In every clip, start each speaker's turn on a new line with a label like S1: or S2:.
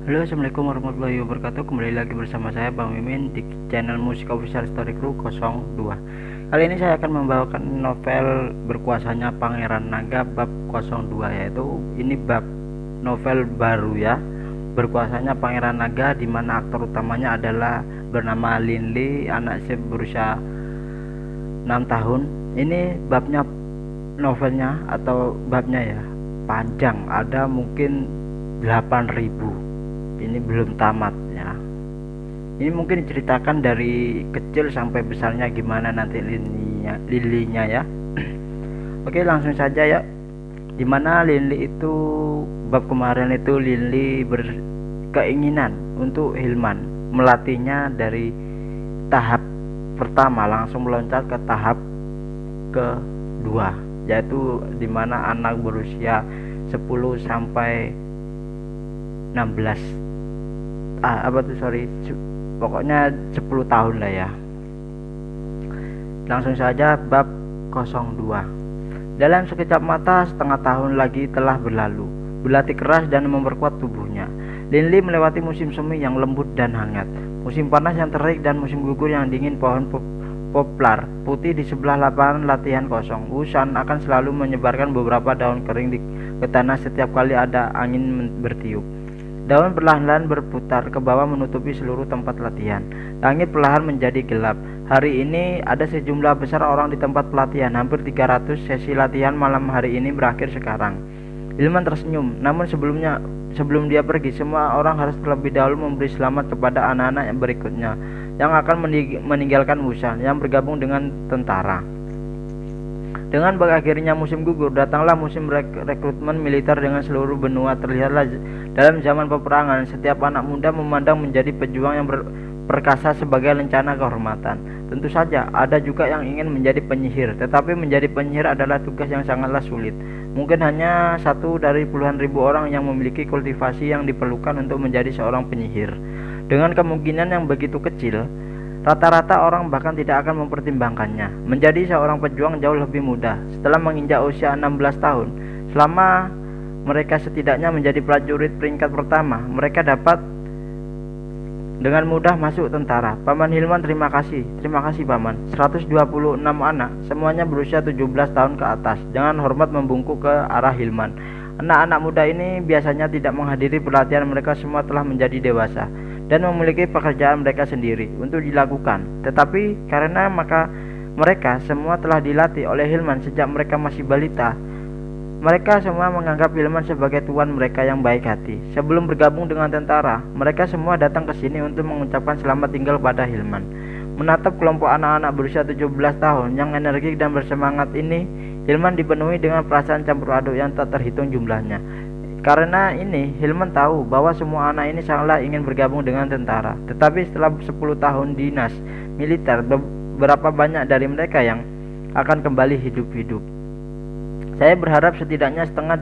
S1: Halo, assalamualaikum warahmatullahi wabarakatuh. Kembali lagi bersama saya Bang Mimin di channel Musik Official Story Crew 02. Kali ini saya akan membawakan novel Berkuasanya Pangeran Naga bab 02, yaitu ini bab novel baru ya. Berkuasanya Pangeran Naga, di mana aktor utamanya adalah bernama Lin Li, anak berusia 6 tahun. Ini babnya, novelnya atau babnya ya, panjang, ada mungkin 8.000. Ini belum tamat ya. Ini mungkin diceritakan dari kecil sampai besarnya gimana nanti lininya ya. Oke, langsung saja ya. Dimana Linli itu bab kemarin itu Linli berkeinginan untuk Hilman melatihnya dari tahap pertama langsung meloncat ke tahap kedua, yaitu dimana anak berusia 10 sampai 16 pokoknya 10 tahun lah ya. Langsung saja bab 02. Dalam sekejap mata setengah tahun lagi telah berlalu. Berlatih keras dan memperkuat tubuhnya, Lin Li melewati musim semi yang lembut dan hangat, musim panas yang terik, dan musim gugur yang dingin. Pohon poplar putih di sebelah lapangan latihan kosong. Wusan akan selalu menyebarkan beberapa daun kering ke tanah setiap kali ada angin bertiup. Daun perlahan-lahan berputar ke bawah menutupi seluruh tempat latihan. Langit perlahan menjadi gelap. Hari ini ada sejumlah besar orang di tempat pelatihan. Hampir 300 sesi latihan malam hari ini berakhir sekarang. Hilman tersenyum, namun sebelum dia pergi, semua orang harus terlebih dahulu memberi selamat kepada anak-anak yang berikutnya yang akan meninggalkan Wusan, yang bergabung dengan tentara. Dengan berakhirnya musim gugur, datanglah musim rekrutmen militer dengan seluruh benua. Terlihatlah dalam zaman peperangan, setiap anak muda memandang menjadi pejuang yang perkasa sebagai lencana kehormatan. Tentu saja, ada juga yang ingin menjadi penyihir, tetapi menjadi penyihir adalah tugas yang sangatlah sulit. Mungkin hanya satu dari puluhan ribu orang yang memiliki kultivasi yang diperlukan untuk menjadi seorang penyihir. Dengan kemungkinan yang begitu kecil, rata-rata orang bahkan tidak akan mempertimbangkannya. Menjadi seorang pejuang jauh lebih mudah setelah menginjak usia 16 tahun. Selama mereka setidaknya menjadi prajurit peringkat pertama, mereka dapat dengan mudah masuk tentara. Paman Hilman, terima kasih Paman. 126 anak, semuanya berusia 17 tahun ke atas, dengan hormat membungkuk ke arah Hilman. Anak-anak muda ini biasanya tidak menghadiri pelatihan. Mereka semua telah menjadi dewasa dan memiliki pekerjaan mereka sendiri untuk dilakukan. Tetapi karena mereka semua telah dilatih oleh Hilman sejak mereka masih balita, mereka semua menganggap Hilman sebagai tuan mereka yang baik hati. Sebelum bergabung dengan tentara, mereka semua datang ke sini untuk mengucapkan selamat tinggal pada Hilman. Menatap kelompok anak-anak berusia 17 tahun yang energik dan bersemangat ini, Hilman dipenuhi dengan perasaan campur aduk yang tak terhitung jumlahnya. Karena ini, Hilman tahu bahwa semua anak ini sangatlah ingin bergabung dengan tentara. Tetapi setelah 10 tahun dinas militer, berapa banyak dari mereka yang akan kembali hidup-hidup? Saya berharap setidaknya setengah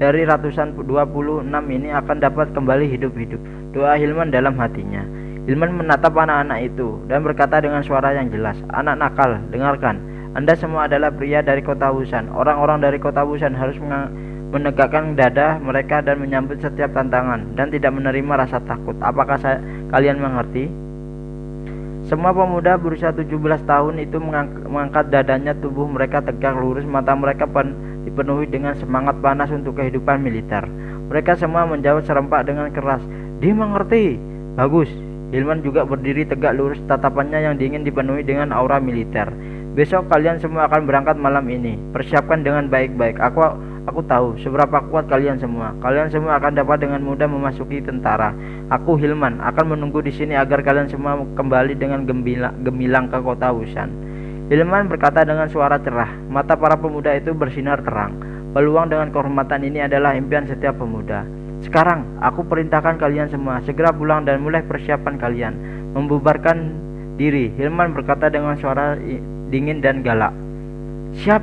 S1: dari ratusan 26 ini akan dapat kembali hidup-hidup, doa Hilman dalam hatinya. Hilman menatap anak-anak itu dan berkata dengan suara yang jelas, "Anak nakal, dengarkan. Anda semua adalah pria dari kota Wusan. Orang-orang dari kota Wusan harus menegakkan dada mereka dan menyambut setiap tantangan dan tidak menerima rasa takut. Apakah kalian mengerti?" Semua pemuda berusia 17 tahun itu mengangkat dadanya. Tubuh mereka tegak lurus, mata mereka dipenuhi dengan semangat panas untuk kehidupan militer. Mereka semua menjawab serempak dengan keras, "Dia mengerti." "Bagus." Hilman juga berdiri tegak lurus, tatapannya yang dingin dipenuhi dengan aura militer. "Besok kalian semua akan berangkat malam ini. Persiapkan dengan baik-baik. Aku tahu seberapa kuat kalian semua. Kalian semua akan dapat dengan mudah memasuki tentara. Aku, Hilman, akan menunggu di sini agar kalian semua kembali dengan gemilang ke kota Wusan." Hilman berkata dengan suara cerah. Mata para pemuda itu bersinar terang. Peluang dengan kehormatan ini adalah impian setiap pemuda. "Sekarang, aku perintahkan kalian semua segera pulang dan mulai persiapan kalian. Membubarkan diri." Hilman berkata dengan suara dingin dan galak. "Siap."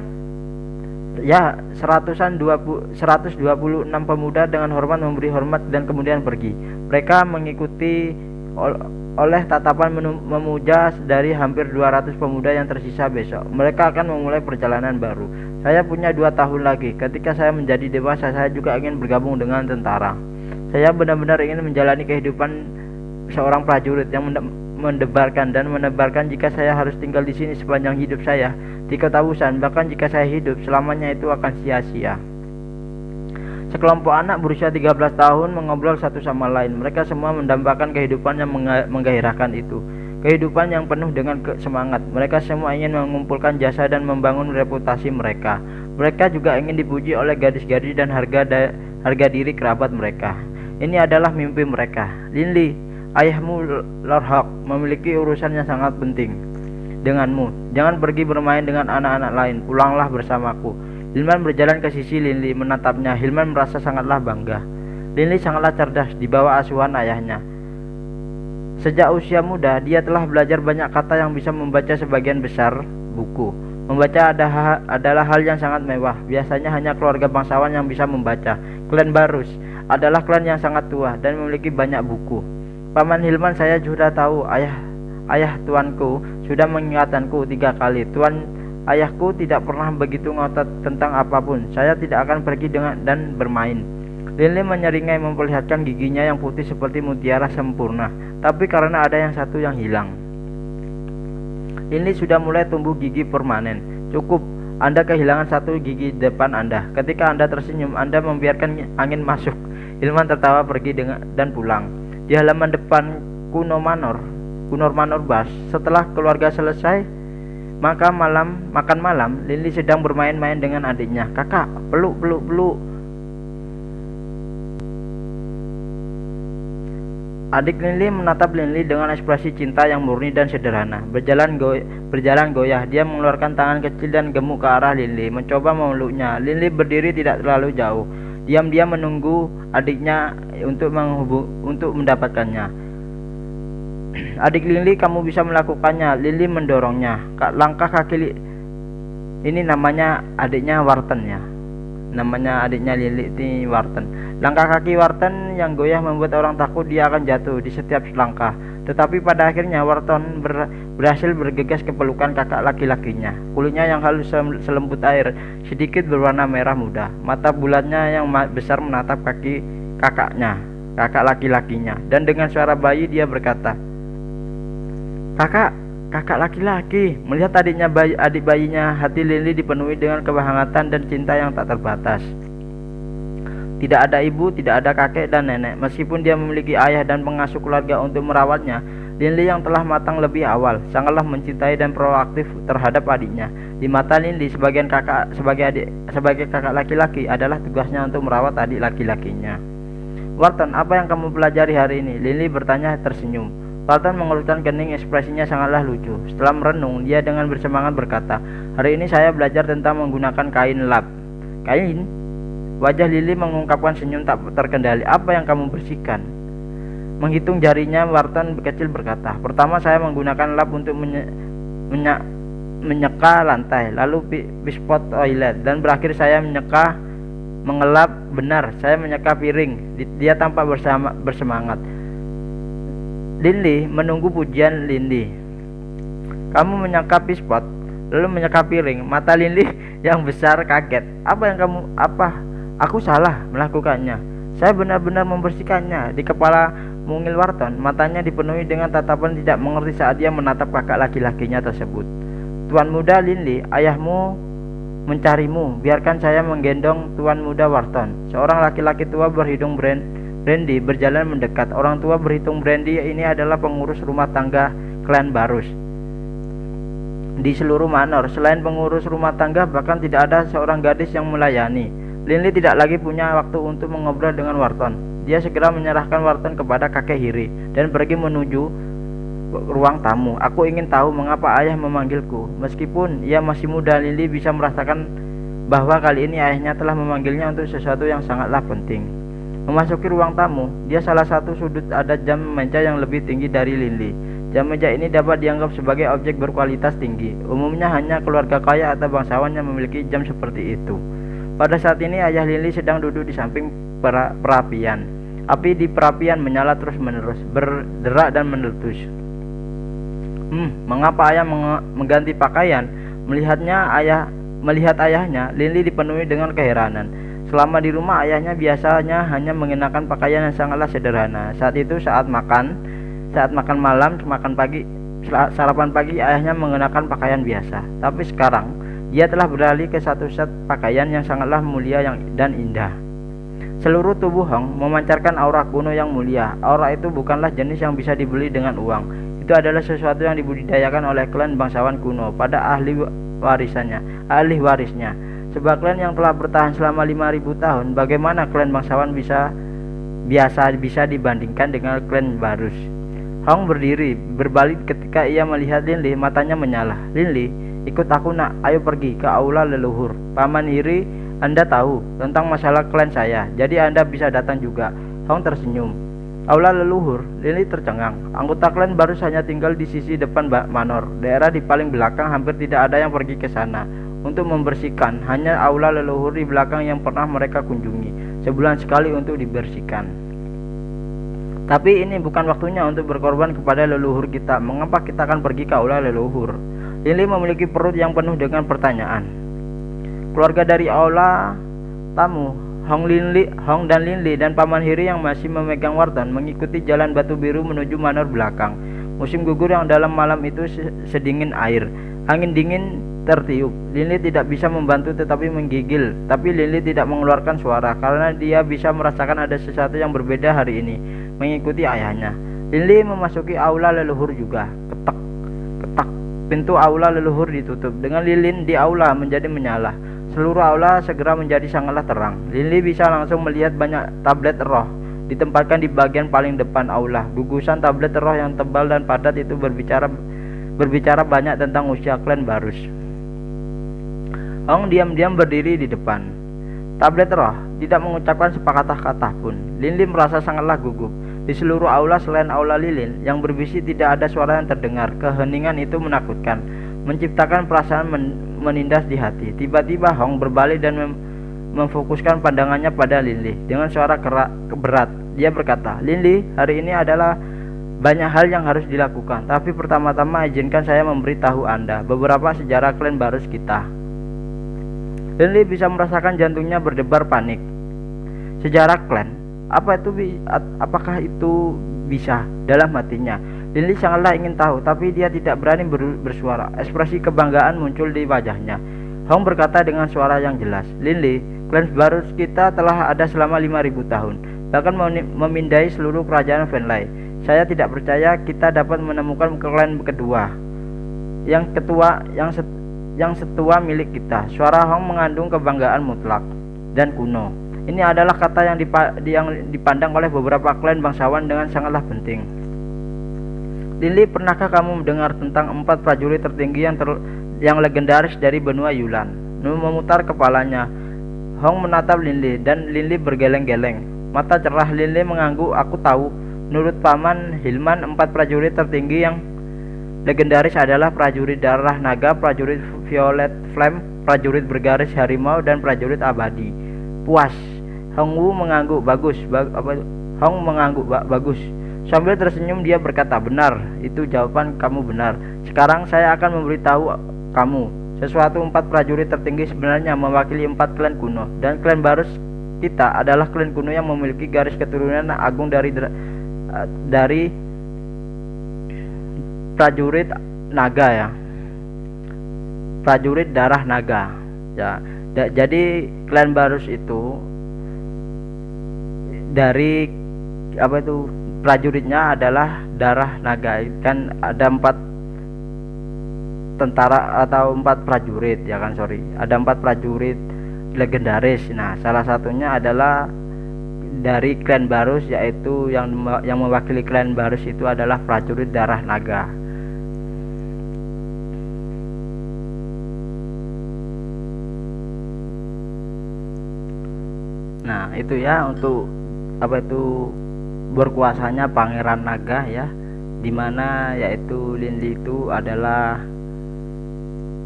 S1: Ya, 126 pemuda dengan hormat memberi hormat dan kemudian pergi. Mereka mengikuti oleh tatapan memuja dari hampir 200 pemuda yang tersisa besok. Mereka akan memulai perjalanan baru. Saya punya 2 tahun lagi. Ketika saya menjadi dewasa, saya juga ingin bergabung dengan tentara. Saya benar-benar ingin menjalani kehidupan seorang prajurit yang mendebarkan dan menebarkan jika saya harus tinggal di sini sepanjang hidup saya di kota Busan, bahkan jika saya hidup selamanya itu akan sia-sia. Sekelompok anak berusia 13 tahun mengobrol satu sama lain. Mereka semua mendambakan kehidupan yang menggairahkan itu. Kehidupan yang penuh dengan semangat. Mereka semua ingin mengumpulkan jasa dan membangun reputasi mereka. Mereka juga ingin dipuji oleh gadis-gadis dan harga diri kerabat mereka. Ini adalah mimpi mereka. Linli, ayahmu Lord Hawk memiliki urusan yang sangat penting denganmu. Jangan pergi bermain dengan anak-anak lain. Pulanglah bersamaku. Hilman berjalan ke sisi Linli menatapnya. Hilman merasa sangatlah bangga. Linli sangatlah cerdas di bawah asuhan ayahnya. Sejak usia muda, dia telah belajar banyak kata yang bisa membaca sebagian besar buku. Membaca adalah hal yang sangat mewah. Biasanya hanya keluarga bangsawan yang bisa membaca. Klan Barus adalah klan yang sangat tua dan memiliki banyak buku. Paman Hilman, saya sudah tahu ayah tuanku sudah mengingatkanku 3 kali. Ayahku tidak pernah begitu ngotot tentang apapun. Saya tidak akan pergi dan bermain. Linli menyeringai memperlihatkan giginya yang putih seperti mutiara sempurna. Tapi karena ada yang satu yang hilang. Linli sudah mulai tumbuh gigi permanen. Cukup, Anda kehilangan satu gigi depan Anda. Ketika Anda tersenyum, Anda membiarkan angin masuk. Hilman tertawa pergi dan pulang. Di halaman depan Kuno Manor Bas, setelah keluarga selesai makan malam, Linli sedang bermain-main dengan adiknya. Kakak, peluk. Adik Linli menatap Linli dengan ekspresi cinta yang murni dan sederhana. Berjalan goyah, dia mengeluarkan tangan kecil dan gemuk ke arah Linli, mencoba memeluknya. Linli berdiri tidak terlalu jauh. Diam-diam menunggu adiknya untuk mendapatkannya. Adik Linli, kamu bisa melakukannya. Linli mendorongnya. Langkah kaki ini namanya adiknya Wharton ya. Namanya adiknya Linli ini Wharton. Langkah kaki Wharton yang goyah membuat orang takut dia akan jatuh di setiap langkah. Tetapi pada akhirnya Wharton berhasil bergegas ke pelukan kakak laki-lakinya. Kulitnya yang halus selembut air, sedikit berwarna merah muda. Mata bulatnya yang besar menatap kakak laki-lakinya. Dan dengan suara bayi dia berkata, Kakak laki-laki. Melihat adik bayinya, hati Linli dipenuhi dengan kehangatan dan cinta yang tak terbatas. Tidak ada ibu, tidak ada kakek dan nenek. Meskipun dia memiliki ayah dan pengasuh keluarga untuk merawatnya, Linli yang telah matang lebih awal sangatlah mencintai dan proaktif terhadap adiknya. Di mata Linli, sebagai kakak laki-laki adalah tugasnya untuk merawat adik laki-lakinya. Wharton, apa yang kamu pelajari hari ini? Linli bertanya tersenyum. Wharton mengerutkan kening, ekspresinya sangatlah lucu. Setelah merenung, dia dengan bersemangat berkata, hari ini saya belajar tentang menggunakan kain lap. Kain? Wajah Linli mengungkapkan senyum tak terkendali. Apa yang kamu bersihkan? Menghitung jarinya, Wharton kecil berkata, pertama saya menggunakan lap untuk menyeka lantai, lalu pispot toilet, dan berakhir saya mengelap. Benar, saya menyeka piring. Dia tampak bersemangat. Linli menunggu pujian Linli. Kamu menyeka pispot, lalu menyeka piring. Mata Linli yang besar kaget. Aku salah melakukannya. Saya benar-benar membersihkannya. Di kepala mungil Wharton, matanya dipenuhi dengan tatapan tidak mengerti saat dia menatap kakak laki-lakinya tersebut. Tuan muda Linli, ayahmu mencarimu. Biarkan saya menggendong Tuan muda Wharton. Seorang laki-laki tua berhidung brandy berjalan mendekat. Orang tua berhitung brandy ini adalah pengurus rumah tangga klan Barus di seluruh manor. Selain pengurus rumah tangga, bahkan tidak ada seorang gadis yang melayani. Linli tidak lagi punya waktu untuk mengobrol dengan Wharton. Dia segera menyerahkan Wharton kepada kakek Hiri dan pergi menuju ruang tamu. Aku ingin tahu mengapa ayah memanggilku. Meskipun ia masih muda, Linli bisa merasakan bahwa kali ini ayahnya telah memanggilnya untuk sesuatu yang sangatlah penting. Memasuki ruang tamu, dia salah satu sudut ada jam meja yang lebih tinggi dari Linli. Jam meja ini dapat dianggap sebagai objek berkualitas tinggi. Umumnya hanya keluarga kaya atau bangsawan yang memiliki jam seperti itu. Pada saat ini ayah Linli sedang duduk di samping perapian. Api di perapian menyala terus-menerus, berderak dan meletus. Mengapa ayah mengganti pakaian? Melihat ayahnya, Linli dipenuhi dengan keheranan. Selama di rumah ayahnya biasanya hanya mengenakan pakaian yang sangatlah sederhana. Saat makan malam, makan pagi, sarapan pagi ayahnya mengenakan pakaian biasa. Tapi sekarang dia telah beralih ke satu set pakaian yang sangatlah mulia dan indah. Seluruh tubuh Hong memancarkan aura kuno yang mulia. Aura itu bukanlah jenis yang bisa dibeli dengan uang. Itu adalah sesuatu yang dibudidayakan oleh klan bangsawan kuno pada ahli warisnya. Sebuah klan yang telah bertahan selama 5.000 tahun, bagaimana klan bangsawan bisa dibandingkan dengan klan Barus? Hong berdiri, berbalik ketika ia melihat Lin Li, matanya menyala. Lin Li, ikut aku nak, ayo pergi ke aula leluhur. Paman Hiri, Anda tahu tentang masalah klan saya, jadi Anda bisa datang juga. Hong tersenyum. Aula leluhur, Lin Li tercengang. Anggota klan Barus hanya tinggal di sisi depan manor. Daerah di paling belakang hampir tidak ada yang pergi ke sana untuk membersihkan. Hanya aula leluhur di belakang yang pernah mereka kunjungi sebulan sekali untuk dibersihkan. Tapi ini bukan waktunya untuk berkorban kepada leluhur kita. Mengapa kita akan pergi ke aula leluhur? Lin Li memiliki perut yang penuh dengan pertanyaan. Keluarga dari aula tamu, Hong dan Lin Li dan Paman Hiri yang masih memegang wartan mengikuti jalan batu biru menuju manor belakang. Musim gugur yang dalam malam itu sedingin air. Angin dingin tertiup. Lin Li tidak bisa membantu tetapi menggigil. Tapi Lin Li tidak mengeluarkan suara karena dia bisa merasakan ada sesuatu yang berbeda hari ini mengikuti ayahnya. Lin Li memasuki aula leluhur juga. Ketak, ketak. Pintu aula leluhur ditutup. Dengan lilin di aula menjadi menyala. Seluruh aula segera menjadi sangatlah terang. Lin Li bisa langsung melihat banyak tablet roh ditempatkan di bagian paling depan aula. Gugusan tablet roh yang tebal dan padat itu berbicara banyak tentang usia klan Barus. Hong diam-diam berdiri di depan tablet roh, tidak mengucapkan sepatah kata pun. Lin Li merasa sangatlah gugup. Di seluruh aula selain aula lilin yang berbisik tidak ada suara yang terdengar. Keheningan itu menakutkan, menciptakan perasaan menindas di hati. Tiba-tiba Hong berbalik dan memfokuskan pandangannya pada Lin Li. Dengan suara berat, dia berkata, Lin Li, hari ini adalah banyak hal yang harus dilakukan. Tapi pertama-tama izinkan saya memberitahu Anda beberapa sejarah klan Barus kita. Lin Li bisa merasakan jantungnya berdebar panik. Sejarah klan? Apakah itu bisa? Dalam hatinya Lin Li sangatlah ingin tahu, tapi dia tidak berani bersuara. Ekspresi kebanggaan muncul di wajahnya. Hong berkata dengan suara yang jelas, Lin Li, klan Barus kita telah ada selama 5.000 tahun, bahkan memindai seluruh kerajaan Venlai. Saya tidak percaya kita dapat menemukan klan kedua, yang setua milik kita. Suara Hong mengandung kebanggaan mutlak dan kuno. Ini adalah kata yang dipandang oleh beberapa klan bangsawan dengan sangatlah penting. Lin Li, pernahkah kamu mendengar tentang 4 prajurit tertinggi yang legendaris dari benua Yulan? Memutar kepalanya, Hong menatap Lin Li dan Lin Li bergeleng-geleng. Mata cerah Lin Li mengangguk. Aku tahu. Menurut Paman Hilman, 4 prajurit tertinggi yang legendaris adalah prajurit darah naga, prajurit violet flame, prajurit bergaris harimau, dan prajurit abadi. Puas. Hong mengangguk. Bagus. Bagus. Sambil tersenyum dia berkata, benar, itu jawaban kamu benar. Sekarang saya akan memberitahu kamu sesuatu. 4 prajurit tertinggi sebenarnya mewakili 4 klan kuno, dan klan Barus kita adalah klan kuno yang memiliki garis keturunan agung dari prajurit naga ya. Prajurit darah naga ya. Jadi klan Barus itu dari prajuritnya adalah darah naga. Kan ada 4 tentara atau 4 prajurit ya kan, ada 4 prajurit legendaris. Nah, salah satunya adalah dari klan Barus, yaitu yang mewakili klan Barus itu adalah prajurit darah naga. Nah, itu ya untuk berkuasanya Pangeran Naga ya, dimana yaitu Lin Li itu adalah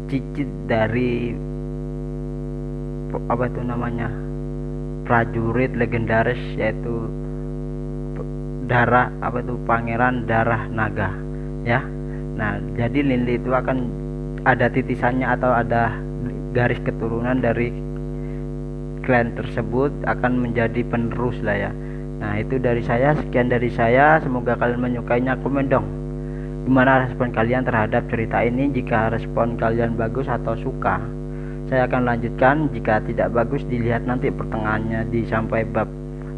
S1: cicit dari prajurit legendaris, yaitu Pangeran Darah Naga ya. Nah, jadi Lin Li itu akan ada titisannya atau ada garis keturunan dari clan tersebut akan menjadi penerus lah ya. Nah itu dari saya, sekian dari saya, semoga kalian menyukainya. Komen dong gimana respon kalian terhadap cerita ini. Jika respon kalian bagus atau suka, saya akan lanjutkan. Jika tidak bagus, dilihat nanti pertengahannya di sampai bab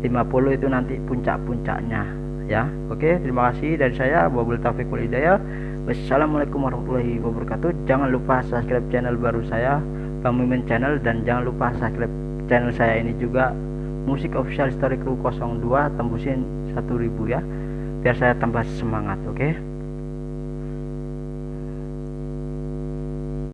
S1: 50 itu nanti puncak-puncaknya ya. Oke, terima kasih dari saya, wabillahi taufiq wal hidayah. Wassalamualaikum warahmatullahi wabarakatuh. Jangan lupa subscribe channel baru saya, Bang Mimin Channel, dan jangan lupa subscribe channel saya ini juga, Musik Official Story Crew 02, tembusin 1000 ya, biar saya tambah semangat. Oke.